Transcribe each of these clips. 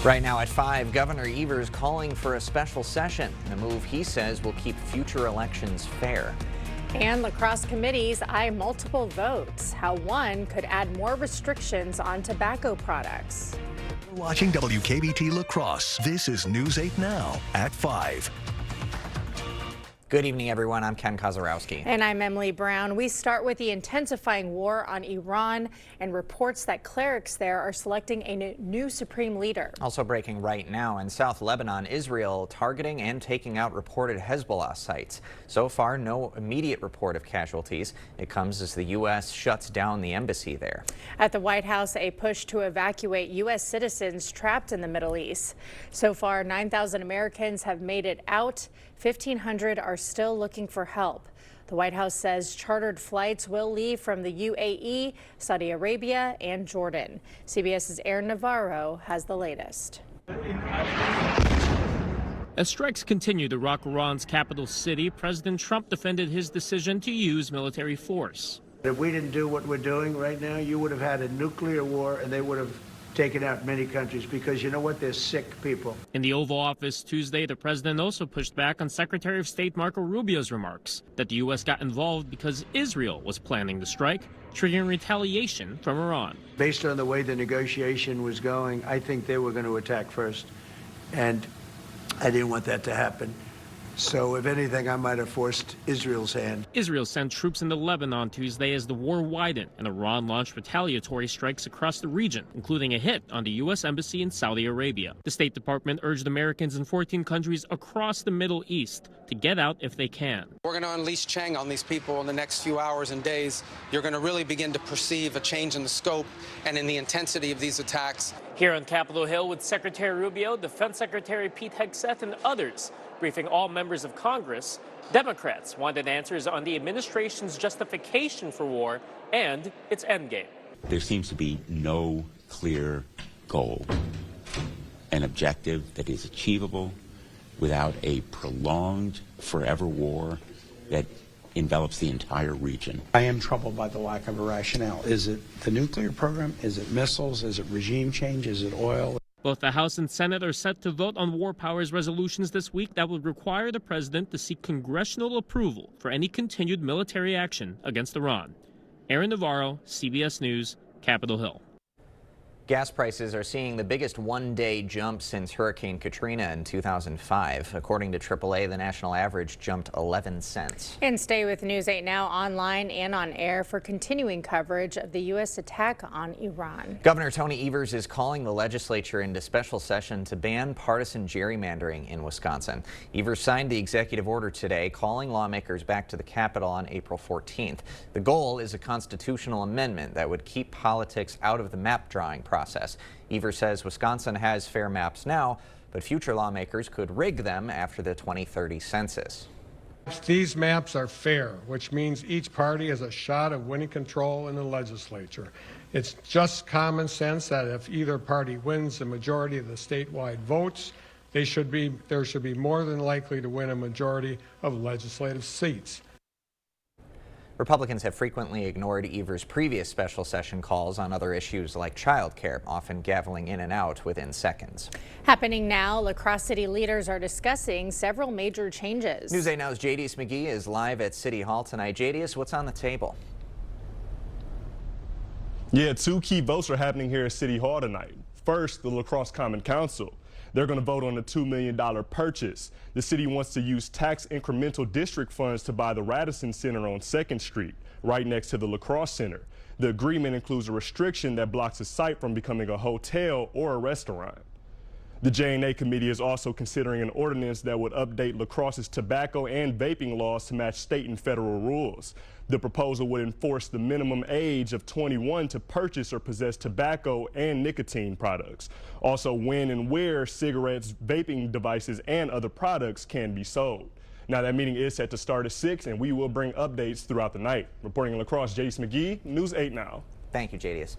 Right now at 5, Governor Evers calling for a special session, a move he says will keep future elections fair. And lacrosse committees eye multiple votes, how one could add more restrictions on tobacco products. You're watching WKBT Lacrosse. This is News 8 Now at 5. Good evening, everyone. I'm Ken Kozarowski. And I'm Emily Brown. We start with the intensifying war on Iran and reports that clerics there are selecting a new supreme leader. Also breaking right now in South Lebanon, Israel targeting and taking out reported Hezbollah sites. So far, no immediate report of casualties. It comes as the U.S. shuts down the embassy there. At the White House, a push to evacuate U.S. citizens trapped in the Middle East. So far, 9,000 Americans have made it out. 1,500 are still looking for help. The White House says chartered flights will leave from the UAE, Saudi Arabia, and Jordan. CBS's Aaron Navarro has the latest. As strikes continue to rock Iran's capital city, President Trump defended his decision to use military force. If we didn't do what we're doing right now, you would have had a nuclear war and they would have taken out many countries because you know what? They're sick people. In the Oval Office Tuesday, the president also pushed back on Secretary of State Marco Rubio's remarks that the U.S. got involved because Israel was planning the strike, triggering retaliation from Iran. Based on the way the negotiation was going, I think they were going to attack first. And I didn't want that to happen. So if anything, I might have forced Israel's hand. Israel sent troops into Lebanon Tuesday as the war widened, and Iran launched retaliatory strikes across the region, including a hit on the U.S. Embassy in Saudi Arabia. The State Department urged Americans in 14 countries across the Middle East to get out if they can. We're going to unleash Chang on these people in the next few hours and days. You're going to really begin to perceive a change in the scope and in the intensity of these attacks. Here on Capitol Hill with Secretary Rubio, Defense Secretary Pete Hegseth, and others, briefing all members of Congress, Democrats wanted answers on the administration's justification for war and its endgame. There seems to be no clear goal, an objective that is achievable without a prolonged, forever war that envelops the entire region. I am troubled by the lack of a rationale. Is it the nuclear program? Is it missiles? Is it regime change? Is it oil? Both the House and Senate are set to vote on war powers resolutions this week that would require the president to seek congressional approval for any continued military action against Iran. Aaron Navarro, CBS News, Capitol Hill. Gas prices are seeing the biggest one-day jump since Hurricane Katrina in 2005. According to AAA, the national average jumped 11 cents. And stay with News 8 Now online and on air for continuing coverage of the U.S. attack on Iran. Governor Tony Evers is calling the legislature into special session to ban partisan gerrymandering in Wisconsin. Evers signed the executive order today, calling lawmakers back to the Capitol on April 14th. The goal is a constitutional amendment that would keep politics out of the map drawing process. Evers says Wisconsin has fair maps now, but future lawmakers could rig them after the 2030 census. These maps are fair, which means each party has a shot of winning control in the legislature. It's just common sense that if either party wins the majority of the statewide votes, there should be more than likely to win a majority of legislative seats. Republicans have frequently ignored Evers' previous special session calls on other issues like child care, often gaveling in and out within seconds. Happening now, La Crosse City leaders are discussing several major changes. News 8 Now's Jadius McGee is live at City Hall tonight. Jadius, what's on the table? Yeah, two key votes are happening here at City Hall tonight. First, the La Crosse Common Council. They're going to vote on the $2 million purchase. The city wants to use tax incremental district funds to buy the Radisson Center on 2nd Street, right next to the La Crosse Center. The agreement includes a restriction that blocks the site from becoming a hotel or a restaurant. The J&A committee is also considering an ordinance that would update La Crosse's tobacco and vaping laws to match state and federal rules. The proposal would enforce the minimum age of 21 to purchase or possess tobacco and nicotine products. Also, when and where cigarettes, vaping devices, and other products can be sold. Now, that meeting is set to start at 6, and we will bring updates throughout the night. Reporting in La Crosse, Jadius McGee, News 8 Now. Thank you, Jadius.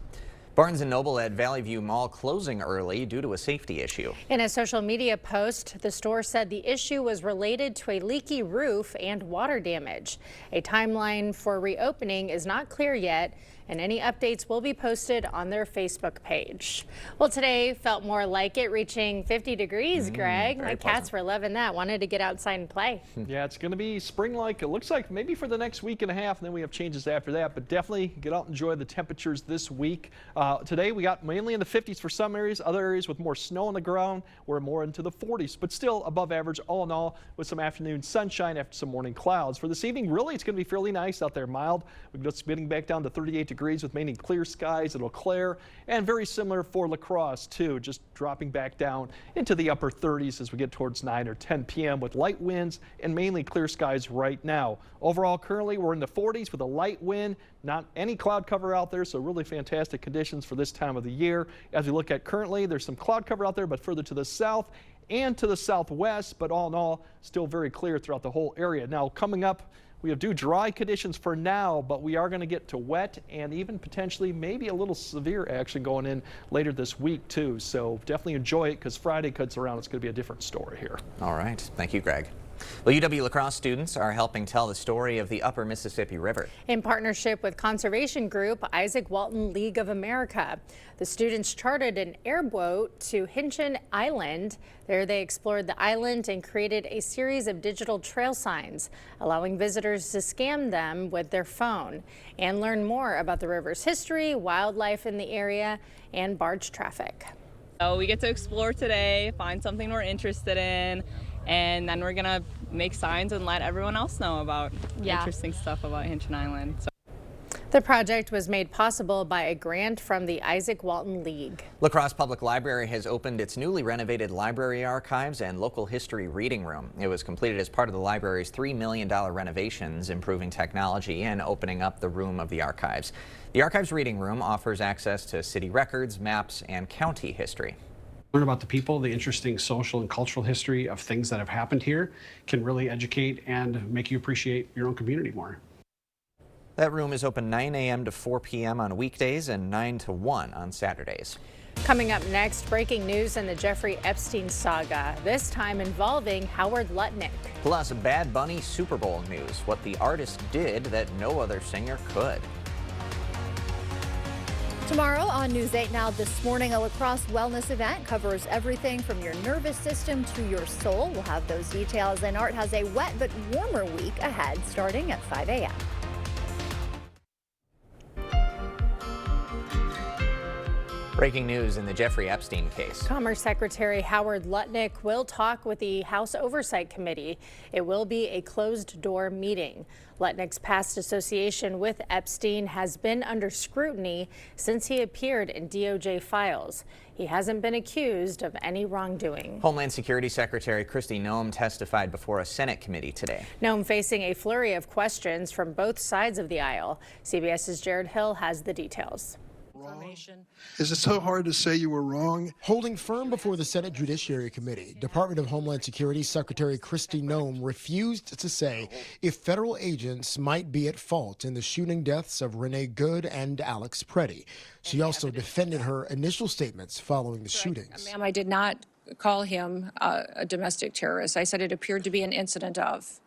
Barnes & Noble at Valley View Mall closing early due to a safety issue. In a social media post, the store said the issue was related to a leaky roof and water damage. A timeline for reopening is not clear yet, and any updates will be posted on their Facebook page. Well, today felt more like it, reaching 50 degrees, Greg. My cats were loving that, wanted to get outside and play. Yeah, it's going to be spring-like. It looks like maybe for the next week and a half, and then we have changes after that, but definitely get out and enjoy the temperatures this week. Today we got mainly in the 50s for some areas, other areas with more snow on the ground, we're more into the 40s, but still above average all in all, with some afternoon sunshine after some morning clouds. For this evening, really it's going to be fairly nice out there, mild. We're just getting back down to 38 degrees with mainly clear skies. It'll clear, and very similar for La Crosse too, just dropping back down into the upper 30s as we get towards 9 or 10 p.m. with light winds and mainly clear skies right now. Overall, currently we're in the 40s with a light wind, not any cloud cover out there, so really fantastic conditions for this time of the year. As we look at currently, there's some cloud cover out there, but further to the south and to the southwest, but all in all, still very clear throughout the whole area. Now, coming up, we do dry conditions for now, but we are going to get to wet and even potentially maybe a little severe action going in later this week, too. So definitely enjoy it, because Friday cuts around. It's going to be a different story here. All right. Thank you, Greg. Well, UW La Crosse students are helping tell the story of the Upper Mississippi River. In partnership with conservation group Isaac Walton League of America, the students chartered an airboat to Hinchin Island. There they explored the island and created a series of digital trail signs, allowing visitors to scan them with their phone and learn more about the river's history, wildlife in the area, and barge traffic. So we get to explore today, find something we're interested in, and then we're gonna make signs and let everyone else know about interesting stuff about Hinchin Island. So. The project was made possible by a grant from the Isaac Walton League. La Crosse Public Library has opened its newly renovated library archives and local history reading room. It was completed as part of the library's $3 million renovations, improving technology and opening up the room of the archives. The archives reading room offers access to city records, maps, and county history. Learn about the people, the interesting social and cultural history of things that have happened here can really educate and make you appreciate your own community more. That room is open 9 a.m. to 4 p.m. on weekdays and 9 to 1 on Saturdays. Coming up next, breaking news in the Jeffrey Epstein saga, this time involving Howard Lutnick. Plus, Bad Bunny Super Bowl news, what the artist did that no other singer could. Tomorrow on News 8 Now This Morning, a La Crosse wellness event covers everything from your nervous system to your soul. We'll have those details, and Art has a wet but warmer week ahead starting at 5 a.m. Breaking news in the Jeffrey Epstein case. Commerce Secretary Howard Lutnick will talk with the House Oversight Committee. It will be a closed-door meeting. Lutnick's past association with Epstein has been under scrutiny since he appeared in DOJ files. He hasn't been accused of any wrongdoing. Homeland Security Secretary Kristi Noem testified before a Senate committee today. Noem facing a flurry of questions from both sides of the aisle. CBS's Jared Hill has the details. Is it so hard to say you were wrong? Holding firm before the Senate Judiciary Committee, Department of Homeland Security Secretary Kristi Noem refused to say if federal agents might be at fault in the shooting deaths of Renee Good and Alex Preddy. She also defended her initial statements following the shootings. Ma'am, I did not call him a domestic terrorist. I said it appeared to be an incident of.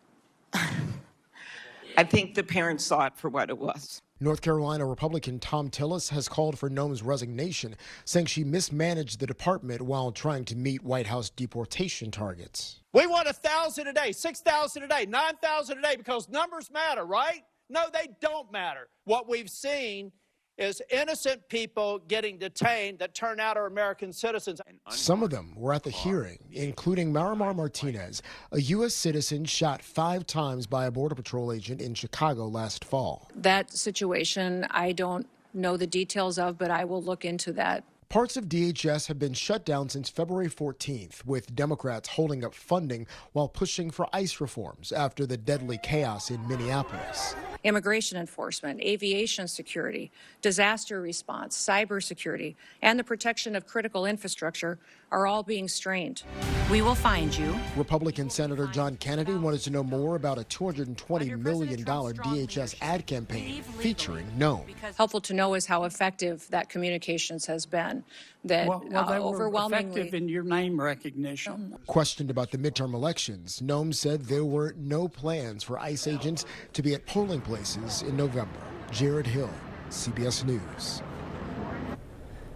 I think the parents saw it for what it was. North Carolina Republican Thom Tillis has called for Noem's resignation, saying she mismanaged the department while trying to meet White House deportation targets. We want 1,000 a day, 6,000 a day, 9,000 a day because numbers matter, right? No, they don't matter. What we've seen is innocent people getting detained that turn out are American citizens. Some of them were at the hearing, including Marimar Martinez, a U.S. citizen shot 5 times by a Border Patrol agent in Chicago last fall. That situation, I don't know the details of, but I will look into that. Parts of DHS have been shut down since February 14th, with Democrats holding up funding while pushing for ICE reforms after the deadly chaos in Minneapolis. Immigration enforcement, aviation security, disaster response, cybersecurity, and the protection of critical infrastructure are all being strained. We will find you. Republican Senator John Kennedy wanted to know more about a $220 million DHS ad campaign featuring Noem. Helpful to know is how effective that communications has been. That they overwhelmingly were effective in your name recognition. Questioned about the midterm elections, Noem said there were no plans for ICE agents to be at polling places in November. Jared Hill, CBS News.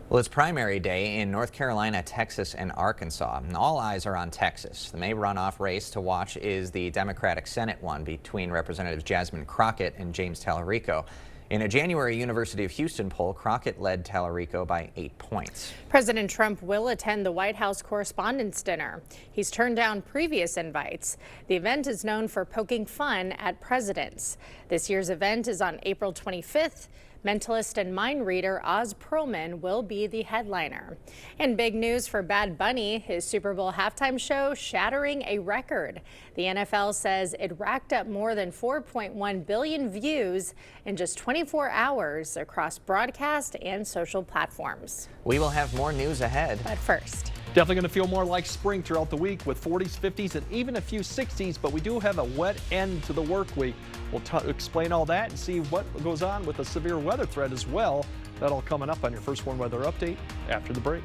Well, it's primary day in North Carolina, Texas, and Arkansas. And all eyes are on Texas. The May runoff race to watch is the Democratic Senate one between Representatives Jasmine Crockett and James Tallarico. In a January University of Houston poll, Crockett led Tallarico by 8 points. President Trump will attend the White House Correspondents' Dinner. He's turned down previous invites. The event is known for poking fun at presidents. This year's event is on April 25th. Mentalist and mind reader Oz Perlman will be the headliner. And big news for Bad Bunny, his Super Bowl halftime show shattering a record. The NFL says it racked up more than 4.1 billion views in just 24 hours across broadcast and social platforms. We will have more news ahead. But first, definitely going to feel more like spring throughout the week with 40s, 50s, and even a few 60s, but we do have a wet end to the work week. We'll explain all that and see what goes on with a severe weather threat as well. That all coming up on your First One Weather Update after the break.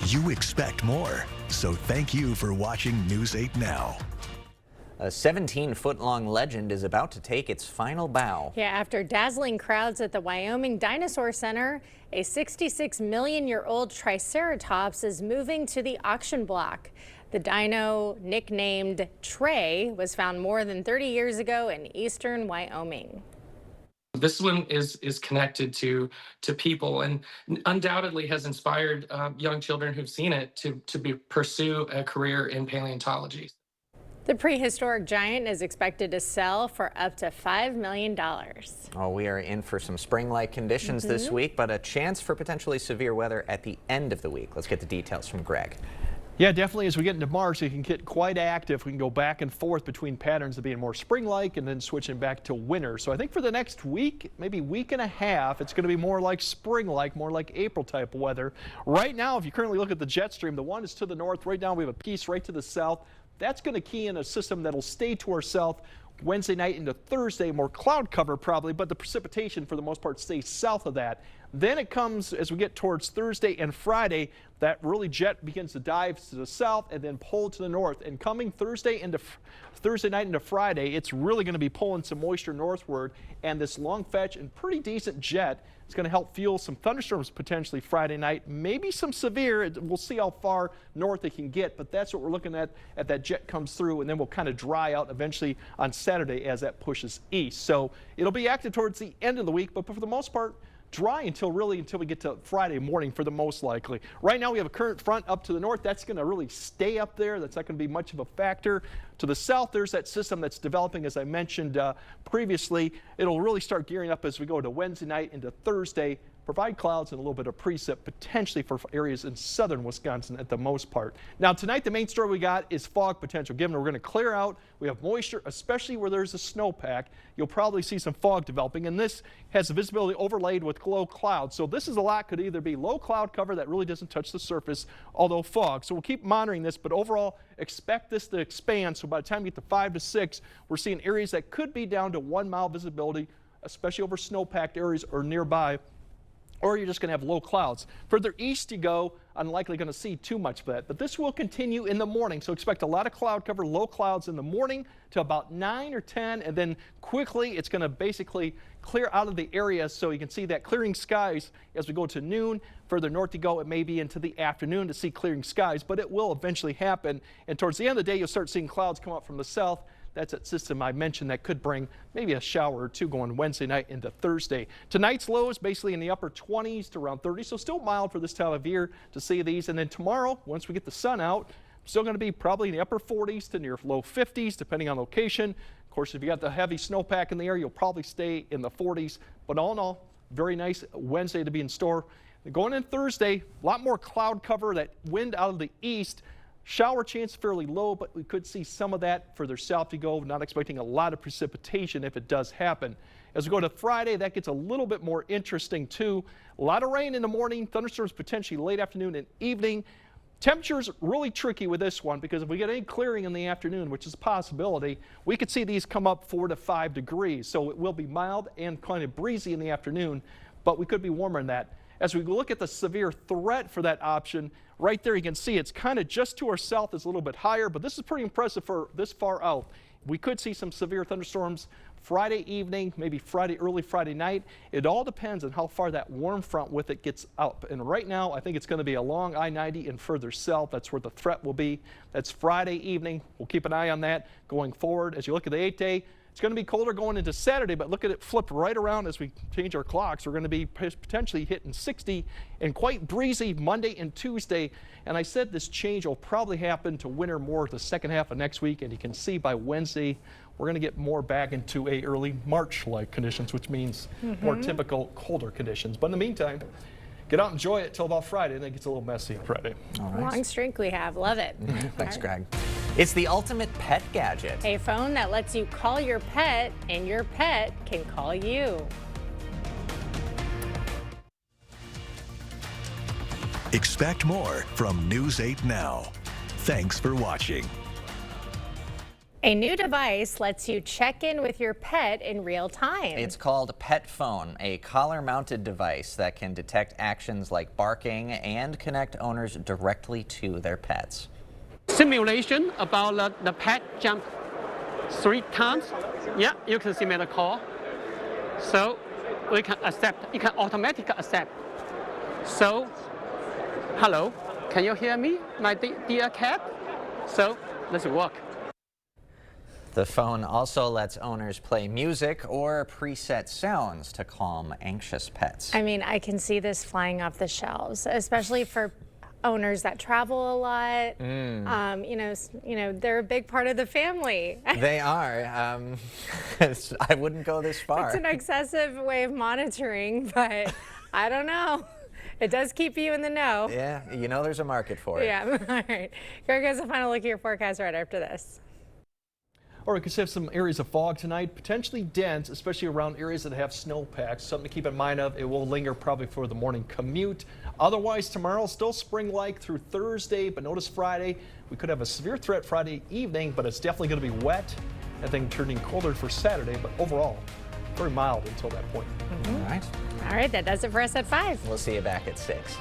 You expect more, so thank you for watching News 8 Now. A 17-foot-long legend is about to take its final bow. Yeah, after dazzling crowds at the Wyoming Dinosaur Center, a 66-million-year-old Triceratops is moving to the auction block. The dino, nicknamed Trey, was found more than 30 years ago in eastern Wyoming. This one is connected to people and undoubtedly has inspired young children who've seen it to pursue a career in paleontology. The prehistoric giant is expected to sell for up to $5 million. Oh, we are in for some spring-like conditions this week, but a chance for potentially severe weather at the end of the week. Let's get the details from Greg. Yeah, definitely as we get into March, it can get quite active. We can go back and forth between patterns of being more spring-like and then switching back to winter. So I think for the next week, maybe week and a half, it's going to be more like spring-like, more like April type of weather. Right now, if you currently look at the jet stream, the one is to the north. Right now, we have a piece right to the south. That's going to key in a system that'll stay to our south Wednesday night into Thursday. More cloud cover probably, but the precipitation for the most part stays south of that. Then it comes as we get towards Thursday and Friday, that really jet begins to dive to the south and then pull to the north. And coming Thursday night into Friday, it's really going to be pulling some moisture northward, and this long fetch and pretty decent jet is going to help fuel some thunderstorms potentially Friday night, maybe some severe. We'll see how far north it can get, but that's what we're looking at that jet comes through, and then we'll kind of dry out eventually on Saturday as that pushes east. So it'll be active towards the end of the week, but for the most part, dry until we get to Friday morning for the most likely. Right now we have a current front up to the north. That's going to really stay up there. That's not going to be much of a factor. To the south, there's that system that's developing, as I mentioned previously. It'll really start gearing up as we go to Wednesday night into Thursday. Provide clouds and a little bit of precip potentially for areas in southern Wisconsin at the most part. Now tonight the main story we got is fog potential. Given we're going to clear out, we have moisture, especially where there's a snowpack. You'll probably see some fog developing, and this has the visibility overlaid with low clouds. So this is a lot, could either be low cloud cover that really doesn't touch the surface, although fog. So we'll keep monitoring this, but overall expect this to expand. So by the time we get to 5 to 6, we're seeing areas that could be down to 1 mile visibility, especially over snowpacked areas or nearby. Or you're just going to have low clouds. Further east you go, unlikely going to see too much of that. But this will continue in the morning, so expect a lot of cloud cover, low clouds in the morning to about 9 or 10, and then quickly it's going to basically clear out of the area, so you can see that clearing skies as we go to noon. Further north you go, it may be into the afternoon to see clearing skies, but it will eventually happen. And towards the end of the day, you'll start seeing clouds come up from the south. That's that system I mentioned that could bring maybe a shower or two going Wednesday night into Thursday. Tonight's low is basically in the upper 20s to around 30, so still mild for this time of year to see these. And then tomorrow, once we get the sun out, still going to be probably in the upper 40s to near low 50s, depending on location. Of course, if you got the heavy snowpack in the air, you'll probably stay in the 40s. But all in all, very nice Wednesday to be in store. Going in Thursday, a lot more cloud cover, that wind out of the east. Shower chance fairly low, but we could see some of that further south to go. Not expecting a lot of precipitation if it does happen. As we go to Friday, that gets a little bit more interesting too. A lot of rain in the morning, thunderstorms potentially late afternoon and evening. Temperatures really tricky with this one, because if we get any clearing in the afternoon, which is a possibility, we could see these come up 4 to 5 degrees. So it will be mild and kind of breezy in the afternoon, but we could be warmer than that. As we look at the severe threat for that option, right there you can see it's kind of just to our south, is a little bit higher, but this is pretty impressive for this far out. We could see some severe thunderstorms Friday evening, maybe early Friday night. It all depends on how far that warm front with it gets up. And right now, I think it's going to be along I-90 and further south. That's where the threat will be. That's Friday evening. We'll keep an eye on that going forward. As you look at the 8-day, it's going to be colder going into Saturday, but look at it flip right around as we change our clocks. We're going to be potentially hitting 60 and quite breezy Monday and Tuesday. And I said this change will probably happen to winter more the second half of next week. And you can see by Wednesday, we're going to get more back into a early March-like conditions, which means more typical colder conditions. But in the meantime, get out and enjoy it till about Friday, and then it gets a little messy on Friday. All right. Long streak we have. Love it. Thanks, Greg. It's the ultimate pet gadget. A phone that lets you call your pet and your pet can call you. Expect more from News 8 Now. Thanks for watching. A new device lets you check in with your pet in real time. It's called Pet Phone, a collar-mounted device that can detect actions like barking and connect owners directly to their pets. Simulation about the pet jump 3 times. Yeah, you can simulate a call. So we can accept, you can automatically accept. So, hello, can you hear me, my dear cat? So let's work. The phone also lets owners play music or preset sounds to calm anxious pets. I mean, I can see this flying off the shelves, especially for owners that travel a lot. You know, they're a big part of the family. They are. I wouldn't go this far. It's an excessive way of monitoring, but I don't know. It does keep you in the know. Yeah, you know there's a market for it. Yeah, all right. Greg has a final look at your forecast right after this. Or we could have some areas of fog tonight, potentially dense, especially around areas that have snowpacks. Something to keep in mind of. It will linger probably for the morning commute. Otherwise, tomorrow still spring-like through Thursday, but notice Friday, we could have a severe threat Friday evening, but it's definitely going to be wet and then turning colder for Saturday, but overall, very mild until that point. All right. All right, that does it for us at 5. We'll see you back at 6.